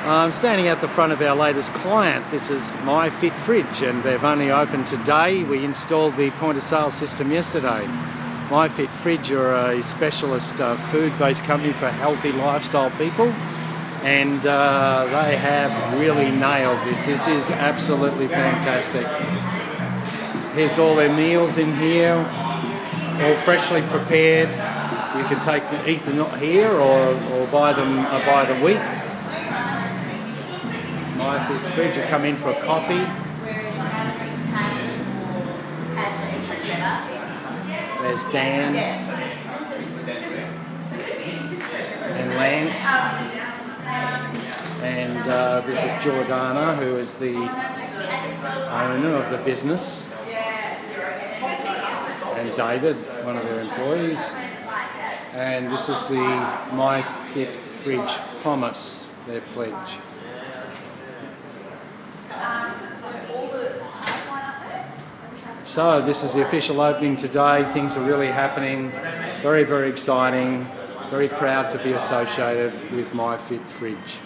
I'm standing at the front of our latest client. This is My Fit Fridge, and they've only opened today. We installed the point of sale system yesterday. My Fit Fridge are a specialist food-based company for healthy lifestyle people, and they have really nailed this. This is absolutely fantastic. Here's all their meals in here, all freshly prepared. You can eat them here or buy them by the week. My Fit Fridge, you come in for a coffee. There's Dan and Lance, and this is Jordana, who is the owner of the business, and David, one of their employees, and this is the My Fit Fridge promise, their pledge. So this is the official opening today. Things are really happening. Very, very exciting. Very proud to be associated with My Fit Fridge.